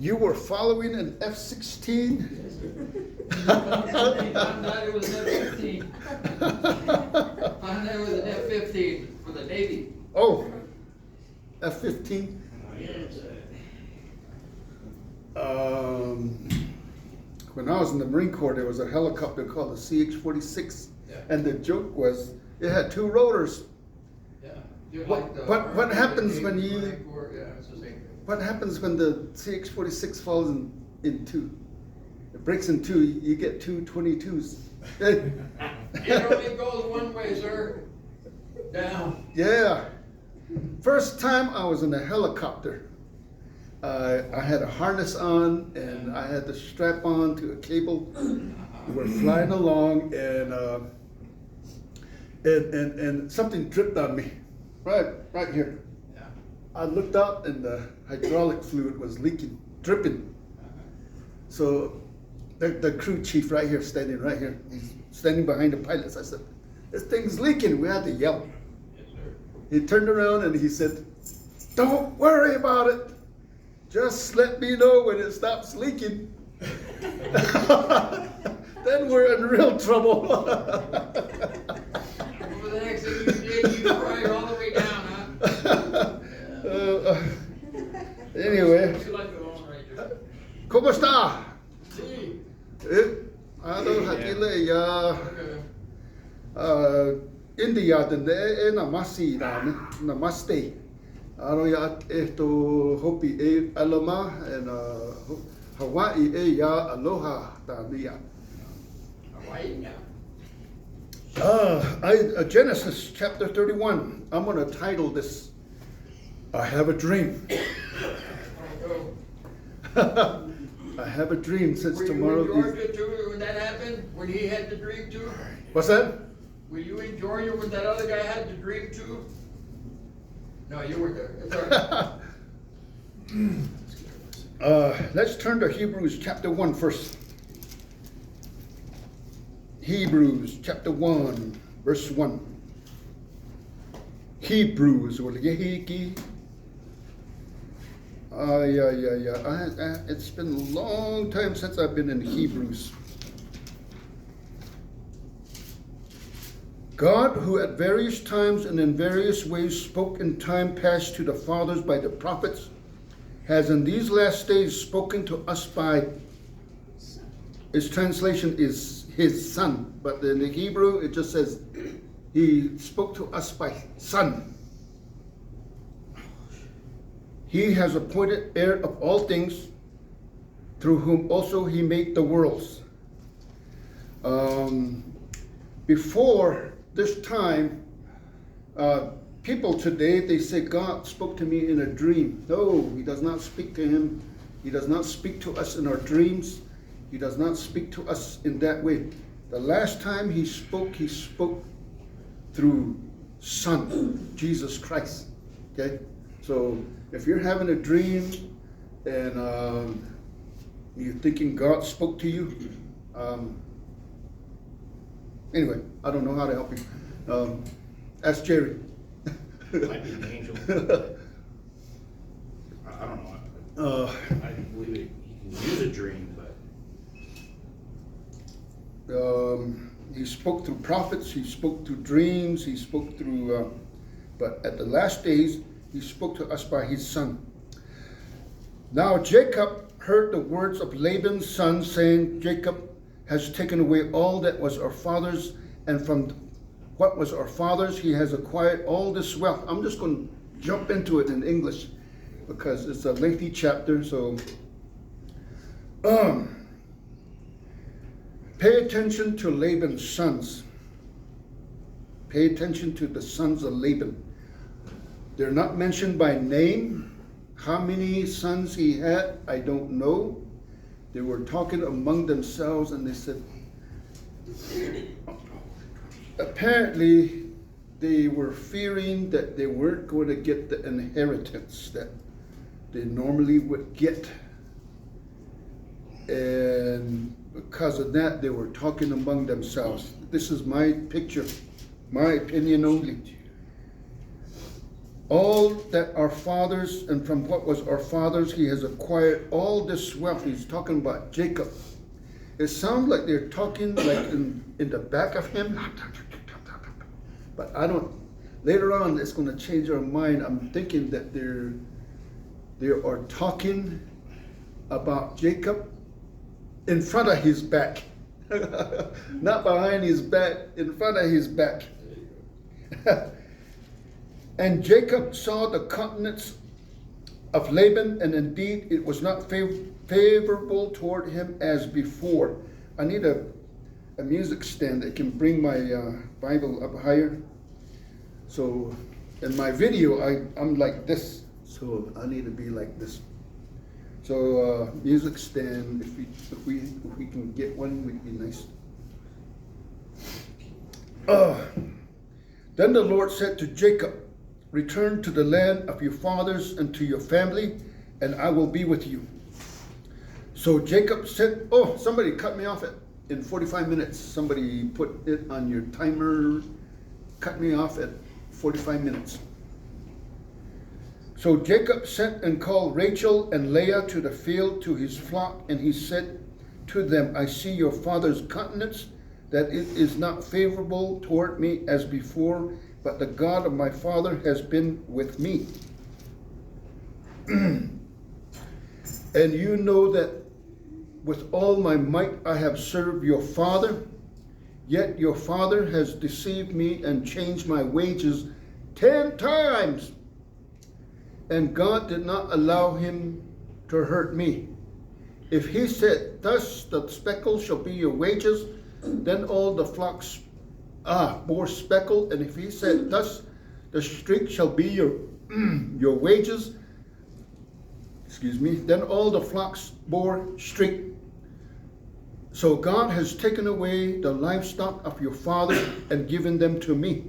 You were following an F-16? Found out it was an F-15. Found out it was an F-15 for the Navy. Oh, F-15? When I was in the Marine Corps, there was a helicopter called the CH-46, Yeah. and the joke was it had two rotors. Yeah. You're What- like the what Army, happens the when Navy, you- Marine Corps, yeah, it's the same thing. What happens when the CH-46 falls in two? It breaks in two. You get two 22s. It only goes one way, sir. Down. Yeah. First time I was in a helicopter, I had a harness on and I had the strap on to a cable. We were flying along and something dripped on me, right here. Yeah. I looked up and the hydraulic fluid was leaking, dripping. So the crew chief right here, standing right here, he's standing behind the pilots. I said, "This thing's leaking." We had to yell. Yes, sir. He turned around and he said, "Don't worry about it. Just let me know when it stops leaking." Then we're in real trouble. For the next thing you did, you cried all the way down, huh? Anyway, You like the Lone Ranger. ¿Cómo está? See? Ano hatile ya Okay. India de namasi namaste. Ano ya esto hopi alama and Hawaii ya aloha tania. Hawaii now. Genesis chapter 31. I'm going to title this, I Have a Dream. Oh, I have a dream since were tomorrow you in is... Georgia too when that happened? When he had the dream too? What's that? Were you in Georgia when that other guy had the dream too? No, you weren't there. It's all right. Let's turn to Hebrews chapter 1 first. Hebrews chapter 1, verse 1. Hebrews, it's been a long time since I've been in Hebrews. God, who at various times and in various ways spoke in time past to the fathers by the prophets, has in these last days spoken to us by, its translation is his son, but in the Hebrew it just says he spoke to us by son. He has appointed heir of all things, through whom also he made the worlds. Before this time, people today, they say God spoke to me in a dream. No, he does not speak to him. He does not speak to us in our dreams. He does not speak to us in that way. The last time he spoke through Son, Jesus Christ. Okay? So if you're having a dream and you're thinking God spoke to you, anyway, I don't know how to help you. Ask Jerry. Might be an angel. I don't know. I believe he can use a dream, but He spoke through prophets, he spoke through dreams, he spoke through, but at the last days, he spoke to us by his son. Now Jacob heard the words of Laban's son, saying, Jacob has taken away all that was our father's, and from what was our father's, he has acquired all this wealth. I'm just going to jump into it in English because it's a lengthy chapter. So, pay attention to Laban's sons. Pay attention to the sons of Laban. They're not mentioned by name. How many sons he had, I don't know. They were talking among themselves and they said, apparently they were fearing that they weren't going to get the inheritance that they normally would get. And because of that, they were talking among themselves. This is my picture, my opinion only. all that our fathers, and from what was our fathers, he has acquired all this wealth. He's talking about Jacob. It sounds like they're talking like in the back of him. But I don't, later on it's going to change our mind. I'm thinking that they are talking about Jacob in front of his back. Not behind his back, in front of his back. And Jacob saw the countenance of Laban, and indeed it was not favorable toward him as before. I need a music stand that can bring my Bible up higher. So in my video, I'm like this. So I need to be like this. So music stand, if we can get one, would be nice. Then the Lord said to Jacob, return to the land of your fathers and to your family, and I will be with you. So Jacob said, oh, somebody cut me off in 45 minutes. Somebody put it on your timer, cut me off at 45 minutes. So Jacob sent and called Rachel and Leah to the field to his flock, and he said to them, I see your father's countenance, that it is not favorable toward me as before, but the God of my father has been with me. And you know that with all my might I have served your father, yet your father has deceived me and changed my wages 10 times. And God did not allow him to hurt me. If he said, thus the speckle shall be your wages, then all the flocks bore speckle, and if he said, thus the streak shall be your wages, then all the flocks bore streak. So God has taken away the livestock of your father and given them to me.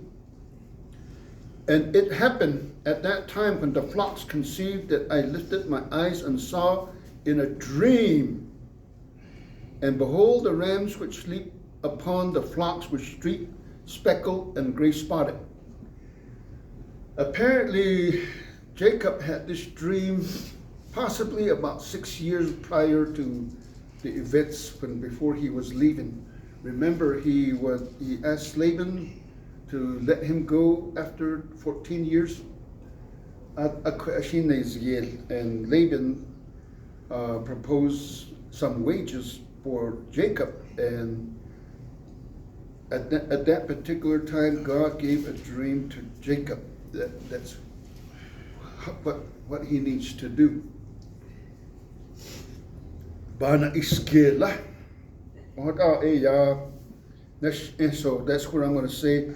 And it happened at that time when the flocks conceived that I lifted my eyes and saw in a dream, and behold, the rams which sleep upon the flocks were streaked, speckled, and gray spotted. Apparently, Jacob had this dream possibly about 6 years prior to the events before he was leaving. Remember, he asked Laban to let him go after 14 years. And Laban proposed some wages for Jacob, and at that particular time, God gave a dream to Jacob that's what he needs to do. Bana iskela. So that's where I'm going to say,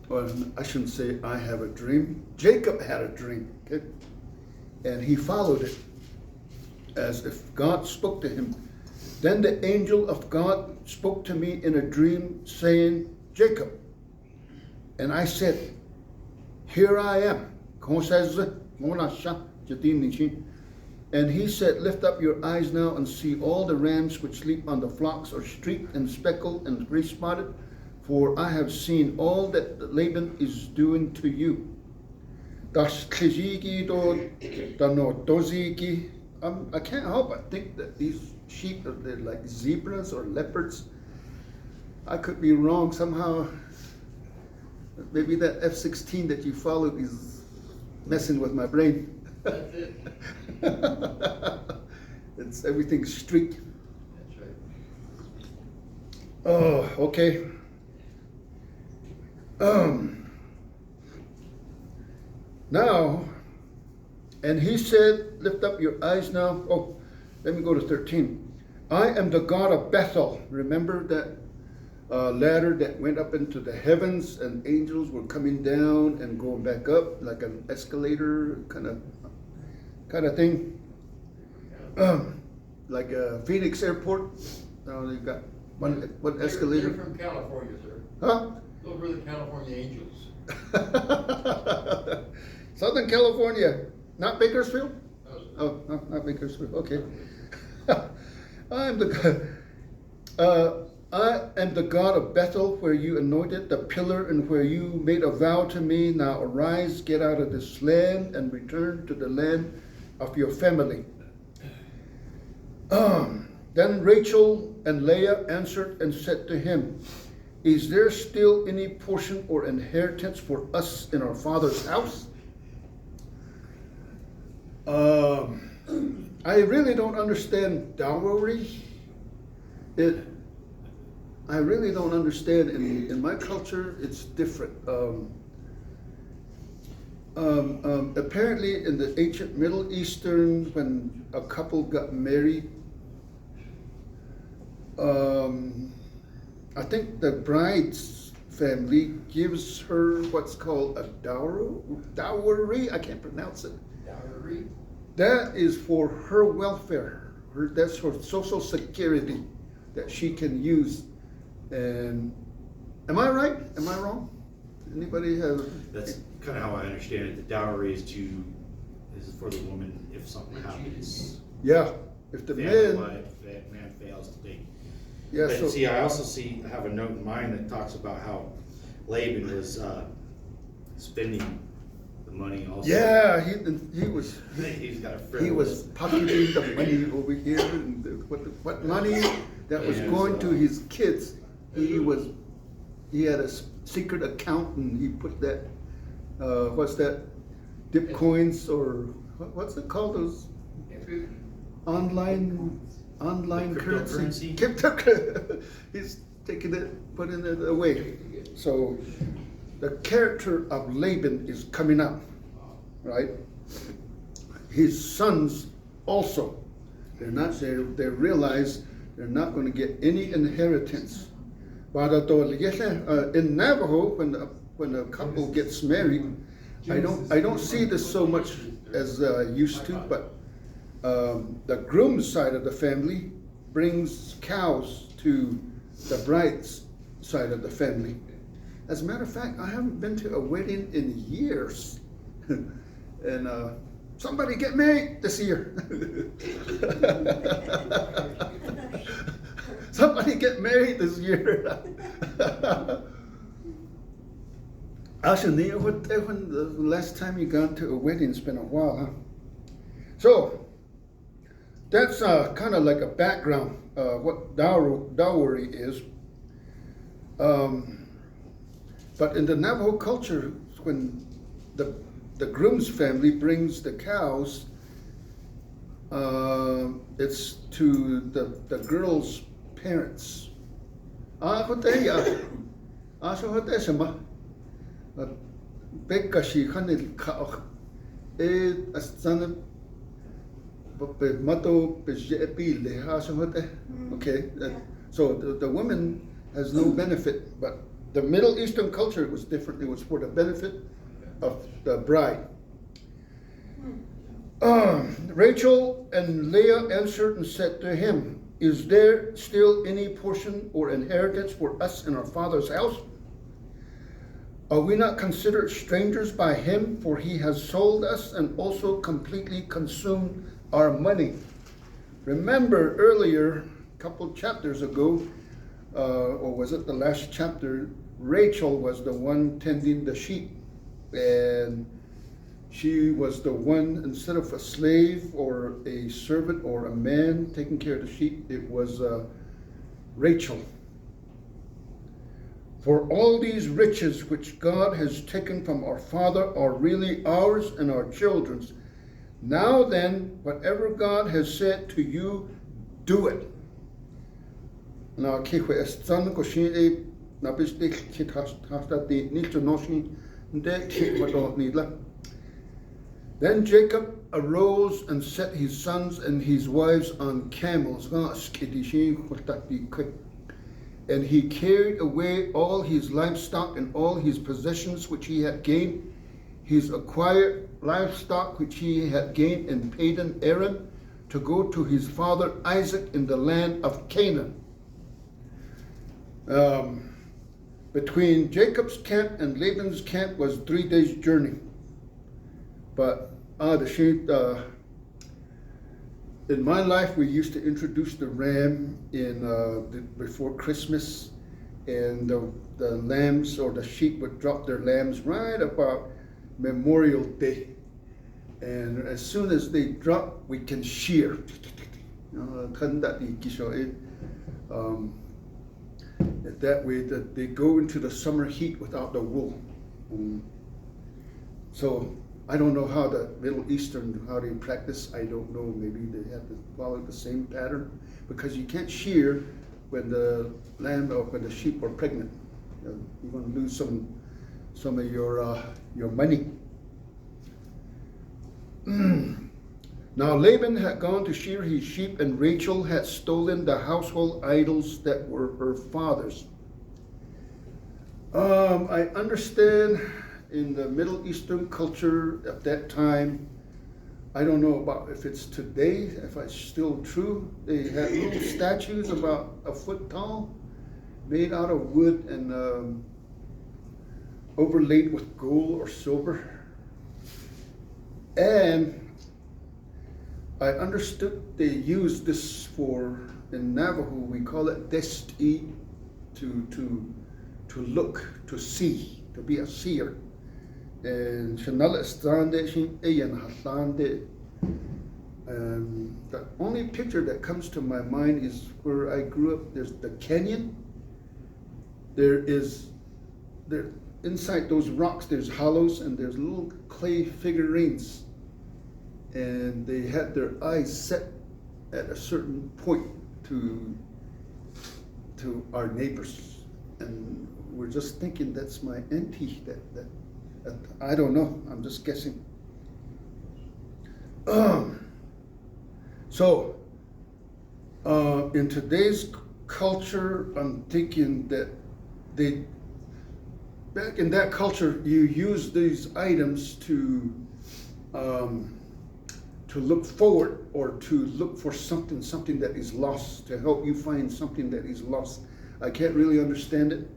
or I shouldn't say I have a dream. Jacob had a dream, okay? And he followed it as if God spoke to him. Then the angel of God spoke to me in a dream, saying, Jacob. And I said, here I am. And he said, lift up your eyes now and see all the rams which sleep on the flocks are streaked and speckled and gray spotted, for I have seen all that Laban is doing to you. I can't help but think that these sheep they're like zebras or leopards. I could be wrong somehow. Maybe that F-16 that you followed is messing with my brain. That's it. It's everything streaked. That's right. Oh, okay. Now, and he said, lift up your eyes now. Oh, let me go to 13. I am the God of Bethel. Remember that ladder that went up into the heavens, and angels were coming down and going back up like an escalator kind of thing. Like a Phoenix Airport. You've got one escalator. They're from California, sir. Huh? Those were the California Angels. Southern California, not Bakersfield? Oh, Oh, not Bakersfield. Okay. I'm the I am the God of Bethel, where you anointed the pillar and where you made a vow to me. Now arise, get out of this land and return to the land of your family. Then Rachel and Leah answered and said to him, is there still any portion or inheritance for us in our father's house? I really don't understand dowry. I really don't understand. In my culture, it's different. Apparently, in the ancient Middle Eastern, when a couple got married, I think the bride's family gives her what's called a dowry. I can't pronounce it. Dowry? That is for her welfare. That's her social security that she can use. And am I right? Am I wrong? Anybody have? That's kind of how I understand it. The dowry is for the woman if something happens. Yeah. If the man fails to take. Yeah, But so see, I also have a note in mind that talks about how Laban was spending the money also. yeah, he was He's got a he was pocketing the money over here, and what money that was going to his kids. He had a secret account, and he put that what's that, dip coins, or what's it called, those online currency. He's taking it, putting it away. So the character of Laban is coming out, right? His sons also, they realize they're not going to get any inheritance. But in Navajo, when a couple gets married, I don't see this so much as used to, but the groom's side of the family brings cows to the bride's side of the family. As a matter of fact, I haven't been to a wedding in years. And somebody get married this year. Somebody get married this year. Asha, when the last time you gone to a wedding? It's been a while, huh? So that's kind of like a background, what dowry is. But in the Navajo culture, when the groom's family brings the cows, it's to the girl's parents. Okay, so the woman has no benefit, but the Middle Eastern culture was different. It was for the benefit of the bride. Rachel and Leah answered and said to him, is there still any portion or inheritance for us in our father's house? Are we not considered strangers by him? For he has sold us and also completely consumed our money. Remember earlier, a couple chapters ago, or was it the last chapter, Rachel was the one tending the sheep. And she was the one, instead of a slave or a servant or a man taking care of the sheep, it was Rachel. For all these riches which God has taken from our father are really ours and our children's. Now then, whatever God has said to you, do it. Now, then Jacob arose and set his sons and his wives on camels, and he carried away all his livestock and all his possessions which he had gained, his acquired livestock which he had gained in Padan Aram, to go to his father Isaac in the land of Canaan. Between Jacob's camp and Laban's camp was 3 days' journey. But the sheep, in my life, we used to introduce the ram before Christmas, and the lambs or the sheep would drop their lambs right about Memorial Day. And as soon as they drop, we can shear. That way that they go into the summer heat without the wool. So I don't know how the Middle Eastern, how they practice. I don't know. Maybe they have to follow the same pattern, because you can't shear when the lamb or when the sheep are pregnant. You're going to lose some of your money. Now Laban had gone to shear his sheep, and Rachel had stolen the household idols that were her father's. I understand in the Middle Eastern culture at that time, I don't know about if it's today, if it's still true, they had little statues about a foot tall, made out of wood and overlaid with gold or silver. And I understood they used this in Navajo, we call it desti, to look, to see, to be a seer. And the only picture that comes to my mind is where I grew up. There's the canyon. There inside those rocks, there's hollows, and there's little clay figurines. And they had their eyes set at a certain point to our neighbors. And we're just thinking that's my auntie. That I don't know. I'm just guessing. So in today's culture, I'm thinking that back in that culture, you use these items to look forward, or to look for something that is lost, to help you find something that is lost. I can't really understand it.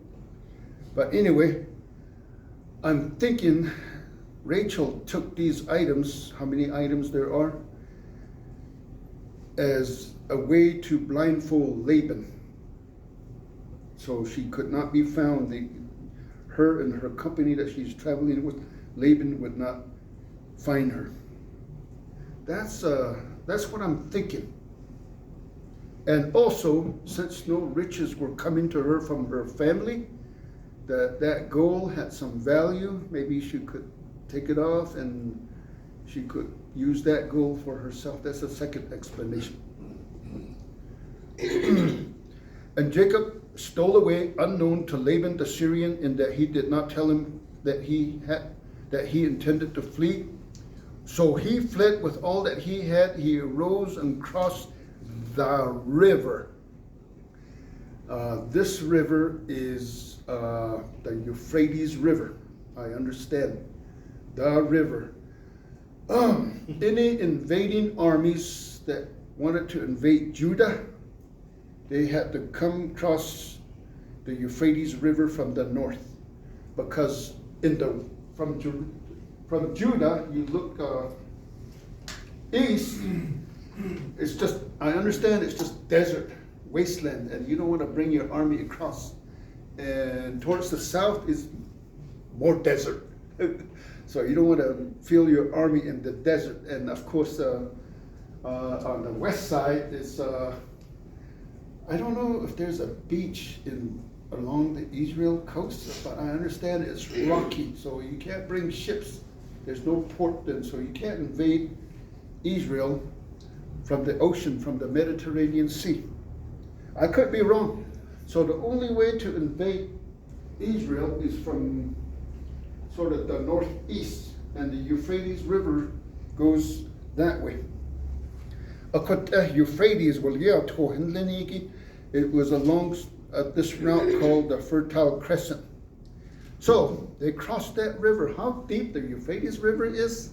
But anyway, I'm thinking Rachel took these items, how many items there are, as a way to blindfold Laban. So she could not be found. Her and her company that she's traveling with, Laban would not find her. That's what I'm thinking. And also, since no riches were coming to her from her family, that gold had some value. Maybe she could take it off and she could use that gold for herself. That's a second explanation. And Jacob stole away unknown to Laban the Syrian, in that he did not tell him that he intended to flee. So he fled with all that he had. He arose and crossed the river. This river is the Euphrates River. I understand. The river. Any invading armies that wanted to invade Judah, they had to come across the Euphrates River from the north, because from Judah you look east. It's just, I understand, it's just desert, wasteland, and you don't want to bring your army across. And towards the south is more desert. So you don't want to feel your army in the desert. And of course, on the west side is, I don't know if there's a beach along the Israel coast, but I understand it's rocky, so you can't bring ships. There's no port then, so you can't invade Israel from the ocean, from the Mediterranean Sea. I could be wrong. So the only way to invade Israel is from sort of the northeast, and the Euphrates River goes that way. Euphrates, it was along this route called the Fertile Crescent. So they crossed that river. How deep the Euphrates River is,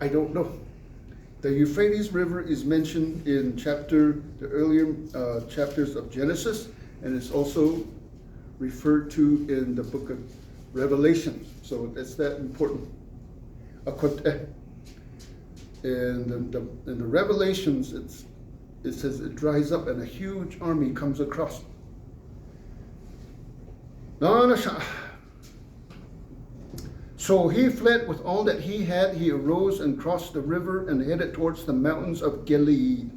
I don't know. The Euphrates River is mentioned in the earlier chapters of Genesis, and it's also referred to in the book of Revelation. So it's that important. In the Revelations, it says it dries up and a huge army comes across. So he fled with all that he had. He arose and crossed the river and headed towards the mountains of Gilead.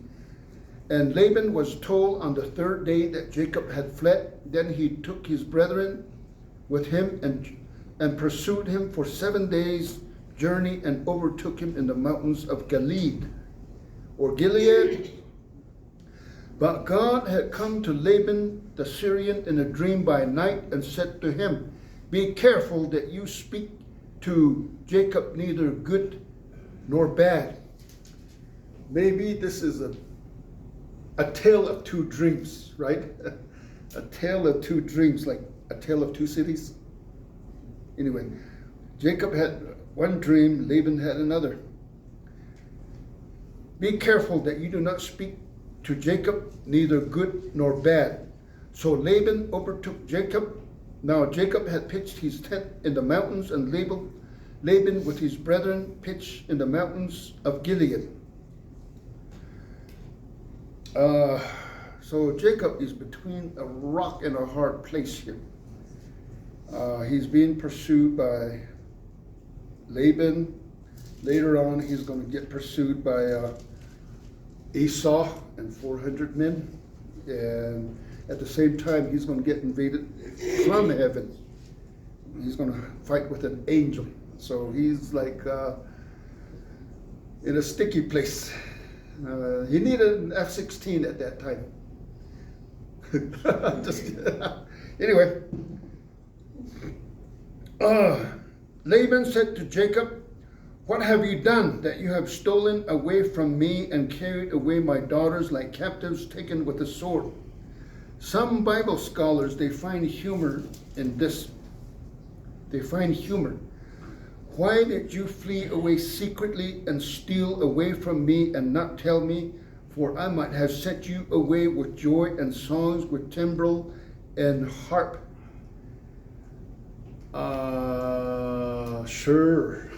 And Laban was told on the third day that Jacob had fled. Then he took his brethren with him and pursued him for 7 days' journey and overtook him in the mountains of Gilead or Gilead. But God had come to Laban the Syrian in a dream by night and said to him, "Be careful that you speak to Jacob neither good nor bad." Maybe this is a tale of two dreams, right? A tale of two dreams, like a tale of two cities. Anyway, Jacob had one dream, Laban had another. Be careful that you do not speak to Jacob neither good nor bad. So Laban overtook Jacob. Now Jacob had pitched his tent in the mountains, and Laban with his brethren pitched in the mountains of Gilead. So Jacob is between a rock and a hard place here. He's being pursued by Laban. Later on, he's going to get pursued by Esau and 400 men. And at the same time, he's going to get invaded from heaven. He's going to fight with an angel. So he's like in a sticky place. He needed an F-16 at that time. Anyway, Laban said to Jacob, "What have you done that you have stolen away from me and carried away my daughters like captives taken with a sword?" Some Bible scholars, they find humor in this. They find humor. Why did you flee away secretly and steal away from me and not tell me? For I might have sent you away with joy and songs, with timbrel and harp. Sure.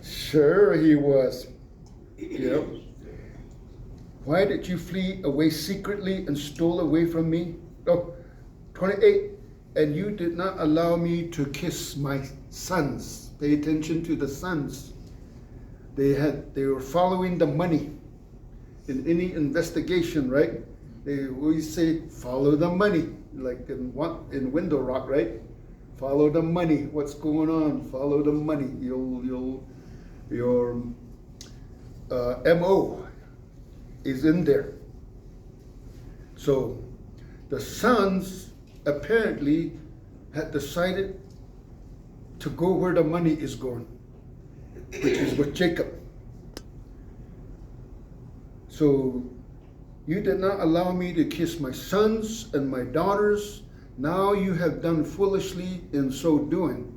Sure he was. Yep. Why did you flee away secretly and stole away from me? Oh, 28. And you did not allow me to kiss my sons. Pay attention to the sons. They were following the money. In any investigation, right? They always say, follow the money. Like in Window Rock, right? Follow the money. What's going on? Follow the money. Your MO is in there. So the sons apparently had decided to go where the money is going, which is with Jacob. So you did not allow me to kiss my sons and my daughters. Now you have done foolishly in so doing.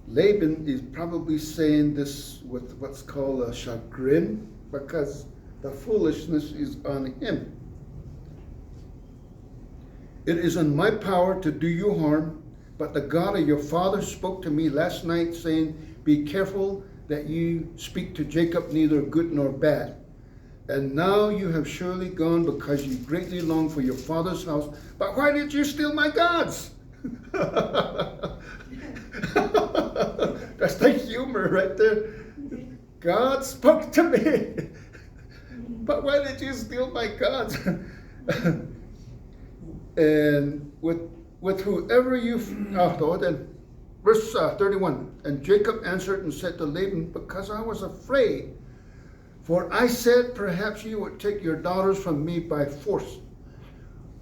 Laban is probably saying this with what's called a chagrin, because the foolishness is on him. It is in my power to do you harm, but the God of your father spoke to me last night, saying, "Be careful that you speak to Jacob neither good nor bad. And now you have surely gone because you greatly long for your father's house. But why did you steal my gods?" That's the humor right there. God spoke to me. But why did you steal my gods? And with whoever you... then verse 31. And Jacob answered and said to Laban, "Because I was afraid. For I said, perhaps you would take your daughters from me by force.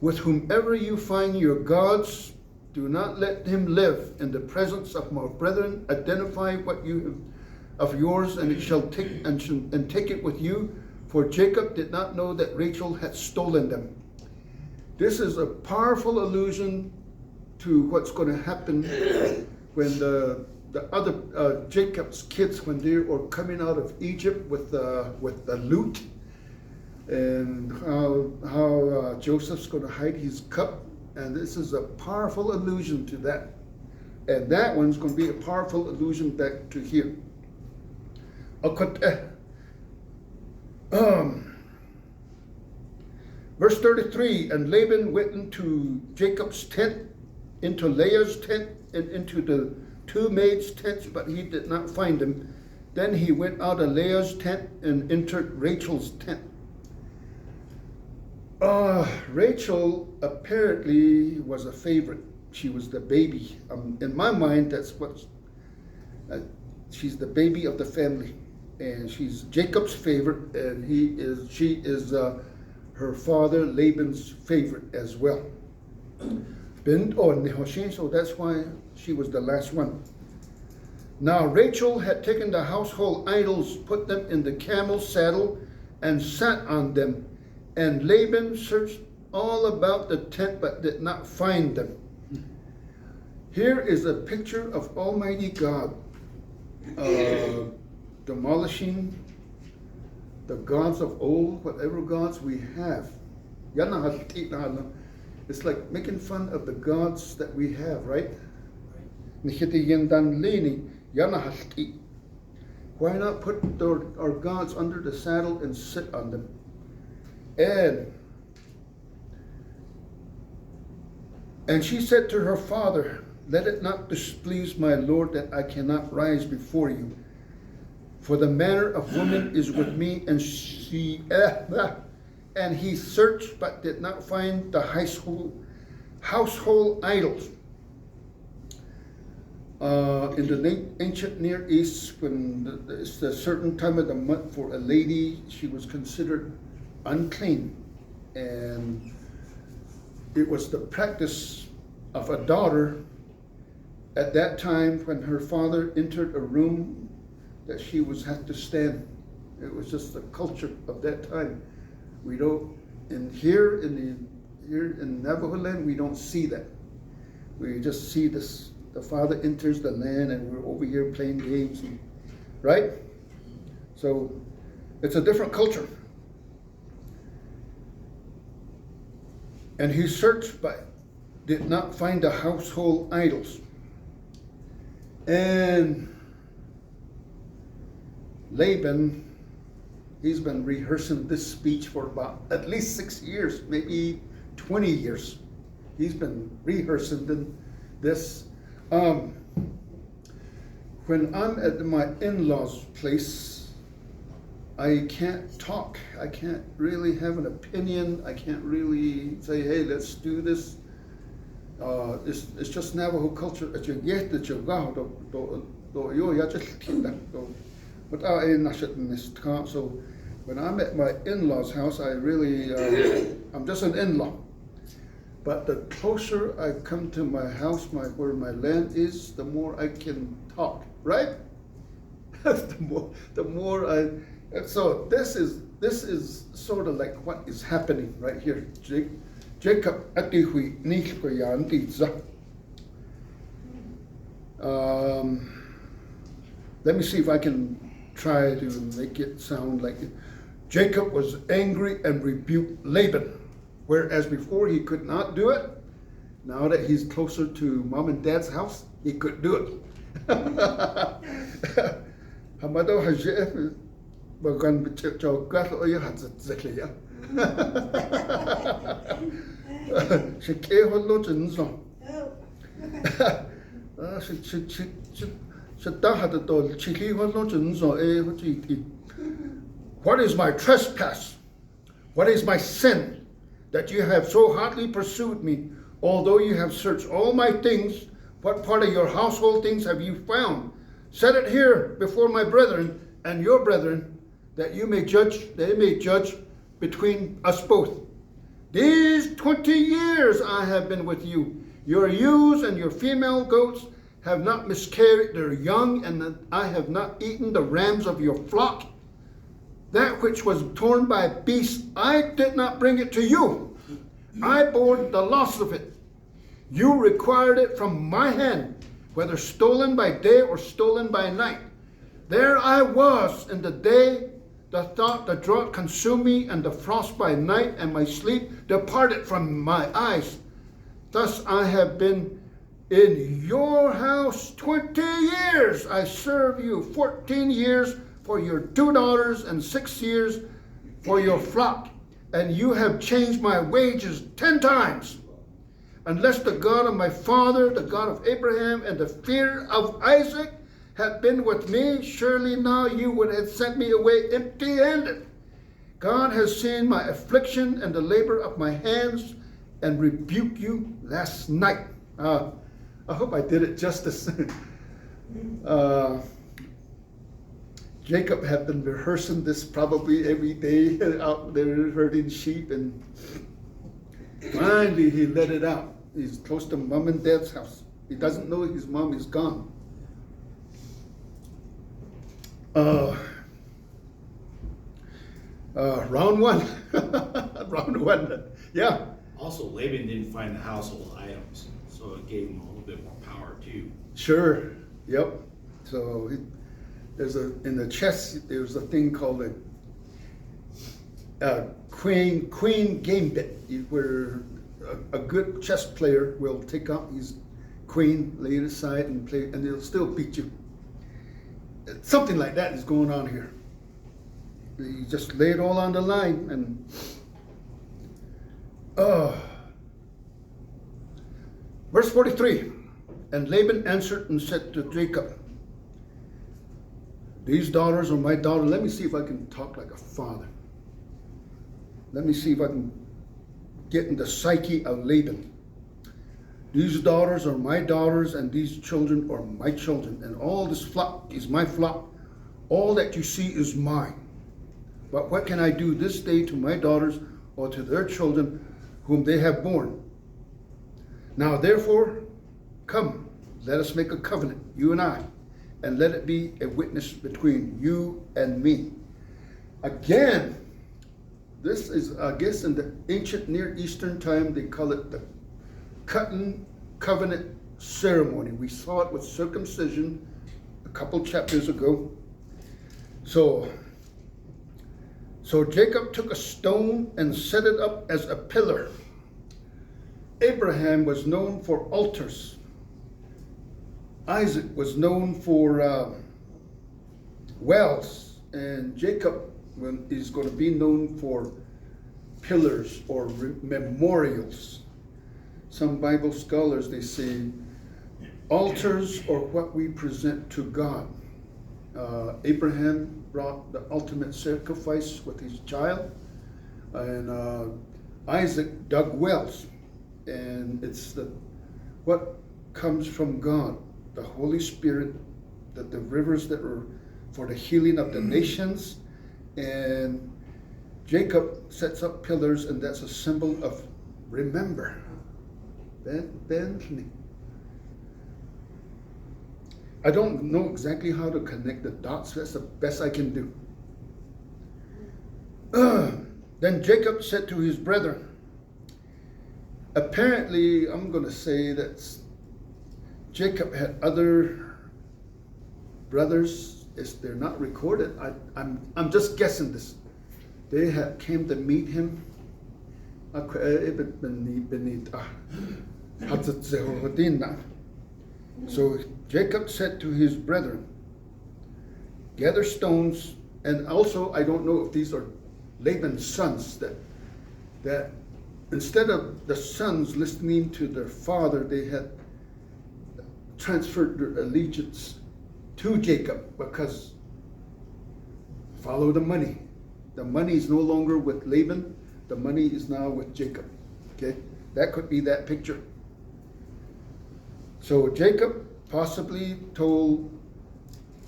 With whomever you find your gods, do not let him live in the presence of my brethren. Identify what you have of yours, and it shall take and take it with you. For Jacob did not know that Rachel had stolen them." This is a powerful allusion to what's going to happen when the other Jacob's kids, when they were coming out of Egypt with the loot, and how Joseph's going to hide his cup. And this is a powerful allusion to that. And that one's going to be a powerful allusion back to here. Verse 33, and Laban went into Jacob's tent, into Leah's tent, and into the two maids' tents, but he did not find them. Then he went out of Leah's tent and entered Rachel's tent. Rachel apparently was a favorite. She was the baby. In my mind, that's what she's the baby of the family, and she's Jacob's favorite, and she is her father Laban's favorite as well. So that's why she was the last one. Now Rachel had taken the household idols, put them in the camel's saddle, and sat on them. And Laban searched all about the tent, but did not find them. Here is a picture of Almighty God demolishing the gods of old, whatever gods we have. It's like making fun of the gods that we have, right? Why not put our gods under the saddle and sit on them? And she said to her father, let it not displease my lord that I cannot rise before you. For the manner of woman is with me, and and he searched but did not find the household idols. In the ancient Near East, when it's a certain time of the month for a lady, she was considered unclean, and it was the practice of a daughter at that time when her father entered a room that she was had to stand. It was just the culture of that time. We don't here in Navajo land, we don't see that. We just see this. The father enters the land, and we're over here playing games, right? So it's a different culture. And he searched but did not find the household idols. And Laban, he's been rehearsing this speech for about at least 6 years, maybe 20 years. He's been rehearsing this. When I'm at my in-laws' place, I can't talk. I can't really have an opinion. I can't really say, hey, let's do this. It's just Navajo culture. So when I'm at my in-laws' house, I really, I'm just an in-law. But the closer I come to my house, where my land is, the more I can talk, right? the more I. So this is sort of like what is happening right here. Jacob atihui nishkoyantiza. Let me see if I can try to make it sound like it. Jacob was angry and rebuked Laban. Whereas before he could not do it, now that he's closer to mom and dad's house, he could do it. What is my trespass? What is my sin? That you have so hotly pursued me, although you have searched all my things, what part of your household things have you found? Set it here before my brethren and your brethren, that they may judge between us both. These 20 years I have been with you. Your ewes and your female goats have not miscarried their young, and I have not eaten the rams of your flock. That which was torn by beasts, I did not bring it to you. I bore the loss of it. You required it from my hand, whether stolen by day or stolen by night. There I was in the day, the drought consumed me, and the frost by night, and my sleep departed from my eyes. Thus I have been In your house 20 years I serve you, 14 years for your 2 daughters and 6 years for your flock. And you have changed my wages 10 times. Unless the God of my father, the God of Abraham, and the fear of Isaac had been with me, surely now you would have sent me away empty-handed. God has seen my affliction and the labor of my hands and rebuked you last night. I hope I did it justice. Jacob had been rehearsing this probably every day out there herding sheep, and finally he let it out. He's close to mom and dad's house. He doesn't know his mom is gone. Round one. Round one. Yeah. Also, Laban didn't find the household items, so it gave him a little bit more power too. Sure. Yep. So in the chess there's a thing called a queen gambit, where a good chess player will take out his queen, lay it aside, and play, and they'll still beat you. Something like that is going on here. You just lay it all on the line, and verse 43. And Laban answered and said to Jacob, these daughters are my daughters. Let me see if I can talk like a father. Let me see if I can get in the psyche of Laban. These daughters are my daughters, and these children are my children, and all this flock is my flock. All that you see is mine. But what can I do this day to my daughters or to their children whom they have borne? Now therefore, come, let us make a covenant, you and I, and let it be a witness between you and me. Again, this is, I guess, in the ancient Near Eastern time, they call it the cutting covenant ceremony. We saw it with circumcision a couple chapters ago. So Jacob took a stone and set it up as a pillar. Abraham was known for altars. Isaac was known for wells, and Jacob is going to be known for pillars or memorials. Some Bible scholars, they say altars are what we present to God. Abraham brought the ultimate sacrifice with his child, and Isaac dug wells, and it's what comes from God, the Holy Spirit, that the rivers that are for the healing of the nations. And Jacob sets up pillars, and that's a symbol of remember. I don't know exactly how to connect the dots. That's the best I can do. Then Jacob said to his brethren, apparently, I'm going to say that Jacob had other brothers. They're not recorded. I'm just guessing this. They came to meet him. So Jacob said to his brethren, gather stones, and also I don't know if these are Laban's sons, that instead of the sons listening to their father, they had transferred their allegiance to Jacob, because follow the money. The money is no longer with Laban. The money is now with Jacob. Okay, that could be that picture. So Jacob possibly told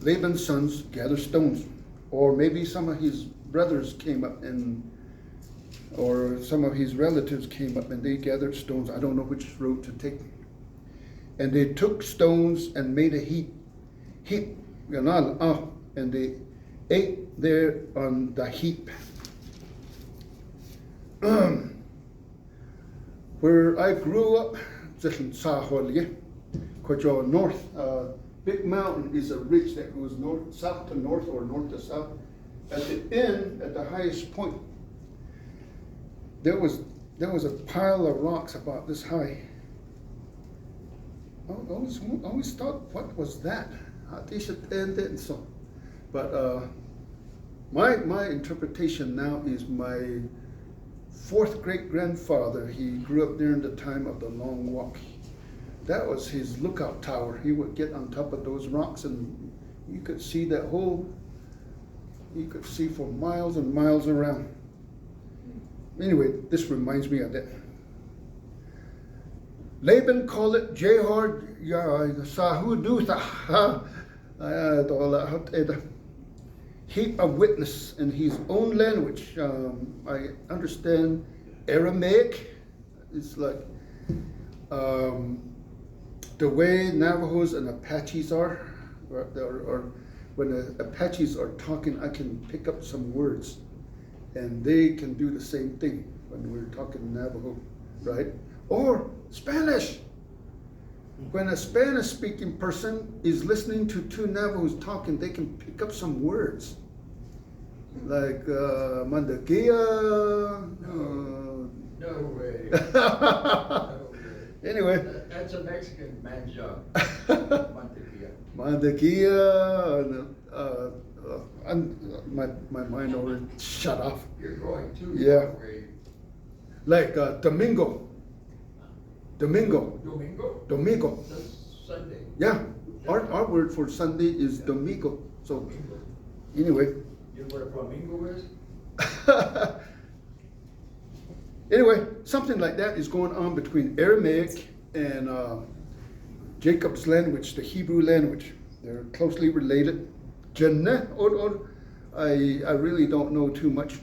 Laban's sons, gather stones. Or maybe some of his brothers came up or some of his relatives came up and they gathered stones. I don't know which road to take. And they took stones and made a heap, and they ate there on the heap. Where I grew up, north, Big Mountain is a ridge that goes south to north or north to south. At the end, at the highest point, there was a pile of rocks about this high. always thought, what was that? And so, but my interpretation now is my fourth great grandfather. He grew up during the time of the Long Walk. That was his lookout tower. He would get on top of those rocks, and you could see that whole. You could see for miles and miles around. Anyway, this reminds me of that. Laban called it Jehor Sahudutha, heap of witness in his own language. I understand Aramaic. It's like the way Navajos and Apaches are, or when the Apaches are talking, I can pick up some words, and they can do the same thing when we're talking Navajo, right? Or Spanish. When a Spanish-speaking person is listening to two Navajos talking, they can pick up some words, like mandagia. No way. No way. Anyway. That's a Mexican man's job. Mandagia. My mind already shut off. You're going too Yeah. far away. Like Domingo. Domingo? Domingo. That's Sunday. Yeah. Our word for Sunday is Domingo. So Domingo. anyway. You know what a flamingo is? Anyway, something like that is going on between Aramaic and Jacob's language, the Hebrew language. They're closely related. Jannah, I really don't know too much.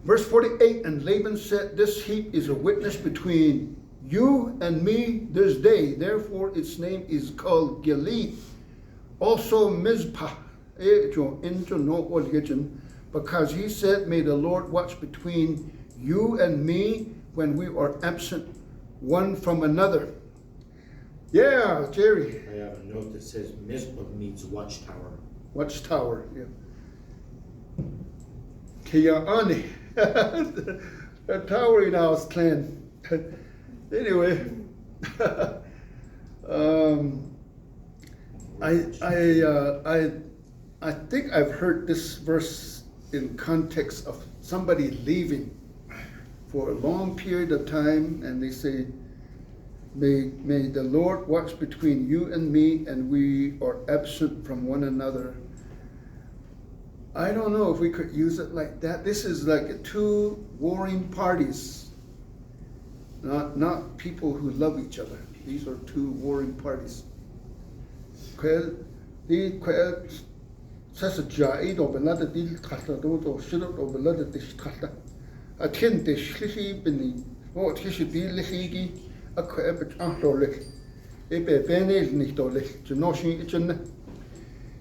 Verse 48, and Laban said, this heap is a witness between you and me this day. Therefore its name is called Gilead. Also Mizpah, because he said, may the Lord watch between you and me when we are absent one from another. Yeah, Jerry. I have a note that says Mizpah means watchtower. Watchtower, yeah. Kia'ani. A tower in our clan. Anyway. I think I've heard this verse in context of somebody leaving for a long period of time, and they say, may the Lord watch between you and me, and we are absent from one another. I don't know if we could use it like that. This is like two warring parties, not people who love each other. These are two warring parties.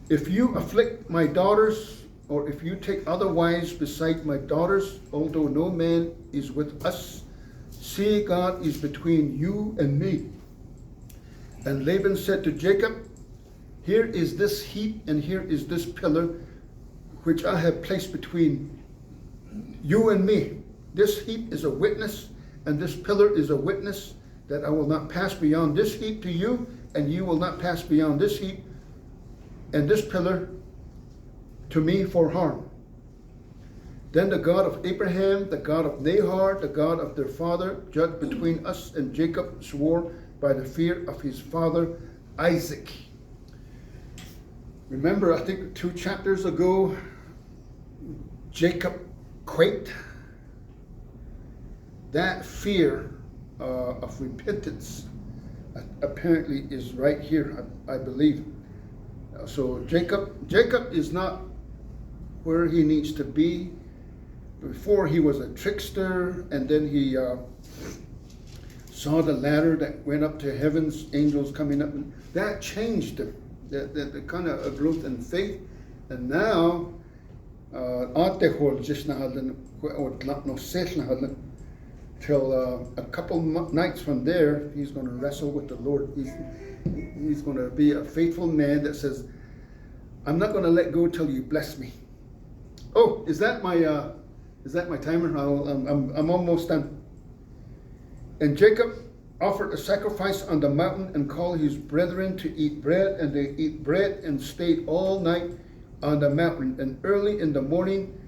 If you afflict my daughters, or if you take other wives beside my daughters, although no man is with us, see, God is between you and me. And Laban said to Jacob, here is this heap and here is this pillar which I have placed between you and me. This heap is a witness, and this pillar is a witness that I will not pass beyond this heap to you, and you will not pass beyond this heap and this pillar to me for harm. Then the God of Abraham, the God of Nahor, the God of their father, judged between us, and Jacob swore by the fear of his father Isaac. Remember, I think 2 chapters ago, Jacob quaked. That fear of repentance apparently is right here, I believe. So Jacob is not where he needs to be. Before, he was a trickster, and then he saw the ladder that went up to heavens, angels coming up, and that changed him. The kind of a growth in faith. And now, till a couple nights from there, he's going to wrestle with the Lord. He's going to be a faithful man that says, I'm not going to let go till you bless me. Oh, is that my timer? I'm almost done. And Jacob offered a sacrifice on the mountain and called his brethren to eat bread, and they eat bread and stayed all night on the mountain. And early in the morning,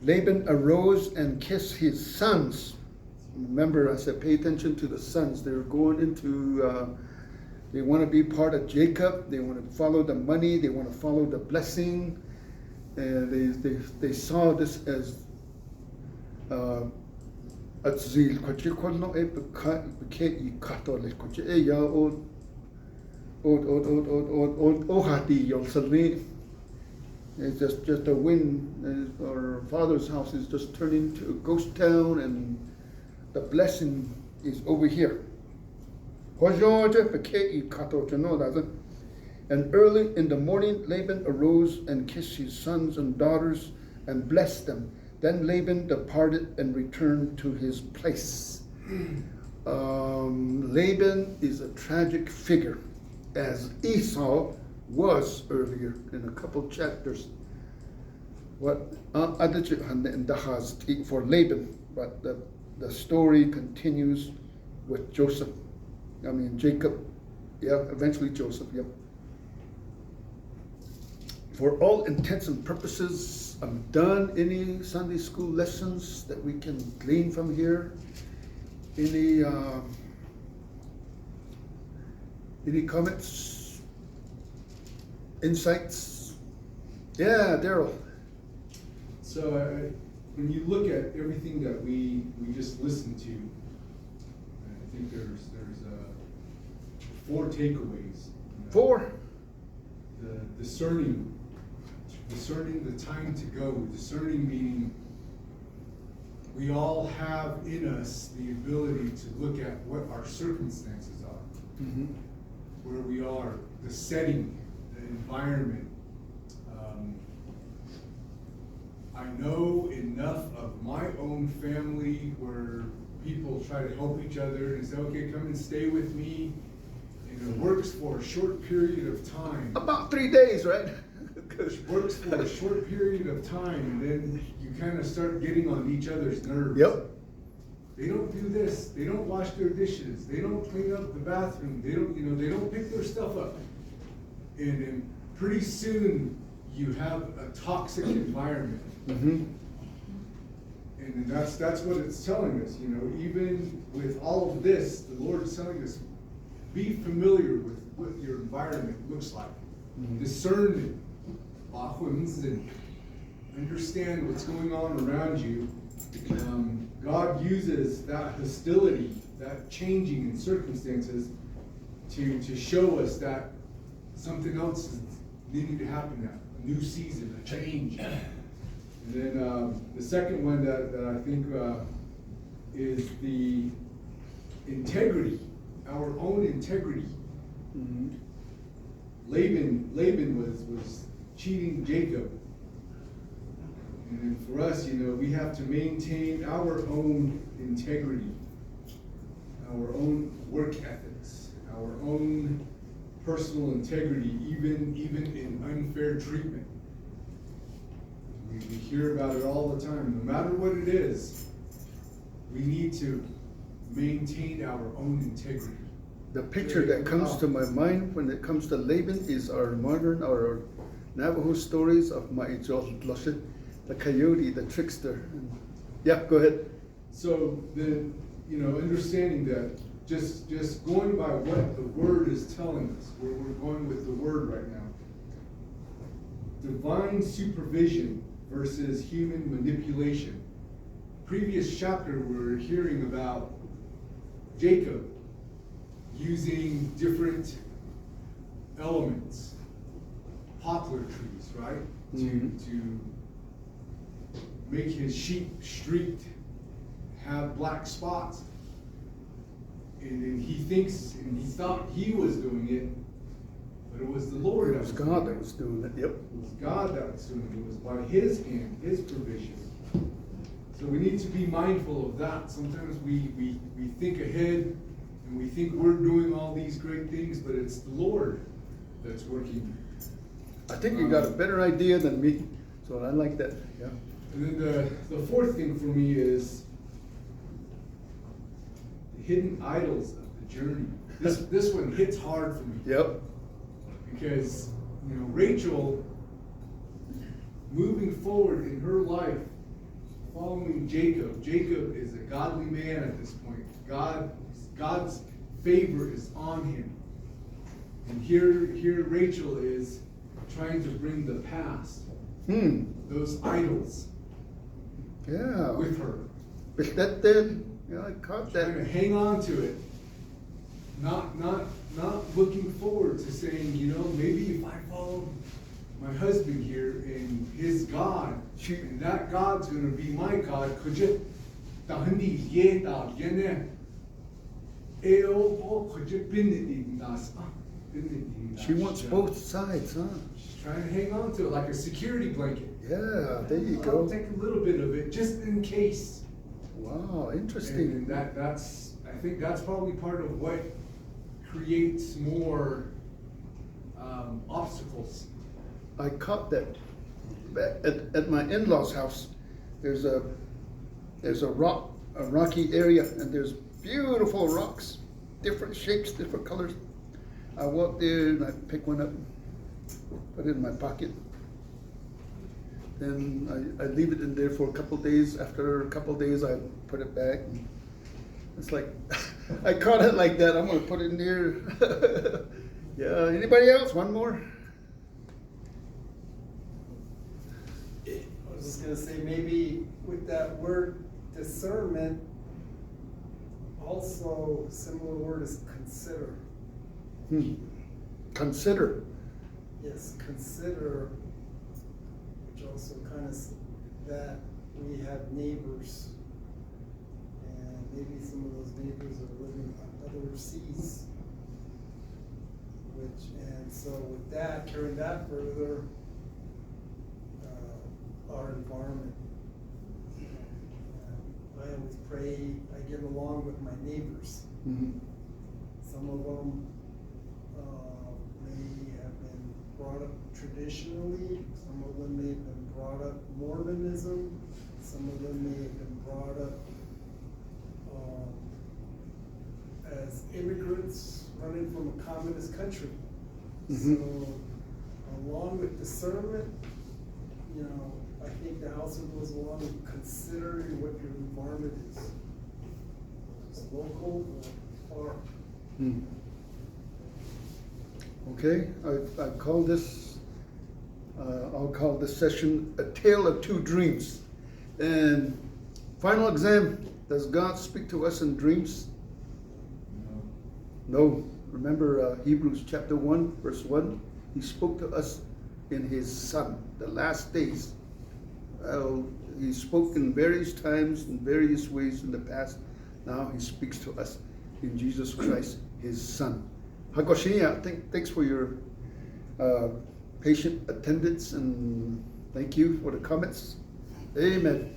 Laban arose and kissed his sons. Remember, I said, pay attention to the sons. They're going into, they want to be part of Jacob. They want to follow the money. They want to follow the blessing. And they saw this as atzil. Kwachi kolno e beke I Catholic. Kwachi e ya o hati yol salni. It's just a wind. Our father's house is just turning to a ghost town, and the blessing is over here. And early in the morning, Laban arose and kissed his sons and daughters and blessed them. Then Laban departed and returned to his place. Laban is a tragic figure, as Esau was earlier in a couple chapters. What for Laban, but the story continues with Joseph. Jacob. Yeah, eventually Joseph. Yep. For all intents and purposes, I'm done. Any Sunday school lessons that we can glean from here? Any comments? Insights? Yeah, Daryl. So when you look at everything that we just listened to, I think there's 4 takeaways. Four. The discerning the time to go. Discerning meaning we all have in us the ability to look at what our circumstances are, Mm-hmm. where we are, the setting, the environment. I know enough of my own family where people try to help each other and say, okay, come and stay with me. And it works for a short period of time. About 3 days, right? It works for a short period of time, and then you kind of start getting on each other's nerves. Yep. They don't do this. They don't wash their dishes. They don't clean up the bathroom. They don't pick their stuff up. And then pretty soon you have a toxic environment. Mm-hmm. And that's what it's telling us. Even with all of this, the Lord's telling us, be familiar with what your environment looks like. Mm-hmm. Discernment, and understand what's going on around you. God uses that hostility, that changing in circumstances, to show us that something else is needing to happen now. A new season, a change. And then the second one that I think is the integrity, our own integrity. Mm-hmm. Laban was cheating Jacob. And then for us, we have to maintain our own integrity, our own work ethics, our own personal integrity, even in unfair treatment. We hear about it all the time. No matter what it is, we need to maintain our own integrity. The picture that comes to my mind when it comes to Laban is our Navajo stories of Ma'ijol, the coyote, the trickster. Yeah, go ahead. So then, understanding that just going by what the Word is telling us, we're going with the Word right now. Divine supervision versus human manipulation. Previous chapter, we were hearing about Jacob using different elements, poplar trees, right? Mm-hmm. To make his sheep streaked, have black spots. And then he thought he was doing it, but it was the Lord It was God that was doing it. Yep. It was God that was doing it. It was by His hand, His provision. So we need to be mindful of that. Sometimes we think ahead and we think we're doing all these great things, but it's the Lord that's working. I think you got a better idea than me, so I like that. Yeah. And then the fourth thing for me is the hidden idols of the journey. This one hits hard for me. Yep. Because, you know, Rachel, moving forward in her life, following Jacob. Jacob is a godly man at this point. God's favor is on him. And here Rachel is trying to bring the past, those idols, Yeah. with her. But that then, yeah, I caught Trying to that. hang on to it. Not looking forward to saying, you know, maybe if I follow my husband here and his God, and that God's gonna be my God, could you She wants both sides, huh? She's trying to hang on to it like a security blanket. Yeah, there you I'll go. take a little bit of it just in case. Wow, And interesting. that's I think that's probably part of what creates more obstacles. I caught that at my in-laws' house. There's a rocky area, and there's beautiful rocks, different shapes, different colors. I walked there and I picked one up, put it in my pocket. Then I leave it in there for a couple days. After a couple days, I put it back. It's like I caught it like that. I'm gonna put it in there. Yeah. Anybody else? One more. I was just gonna say, maybe with that word discernment, also a similar word is consider. Consider. Yes, consider, which also kind of that we have neighbors, and maybe some of those neighbors are living on other seas. And so with that, carrying that further, our environment. I always pray I get along with my neighbors. Some of them may have been brought up traditionally, some of them may have been brought up Mormonism, some of them may have been brought up as immigrants running from a communist country. So along with discernment, you know, I think that also goes along with considering what your environment is. It's local or far. Okay, I call this, I'll call this session A Tale of Two Dreams. And final exam, does God speak to us in dreams? No. Remember Hebrews chapter 1, verse 1? He spoke to us in His Son, the last days. He spoke in various times, in various ways in the past. Now He speaks to us in Jesus Christ, His Son. Hakoshinya, thanks for your patient attendance, and thank you for the comments. Amen.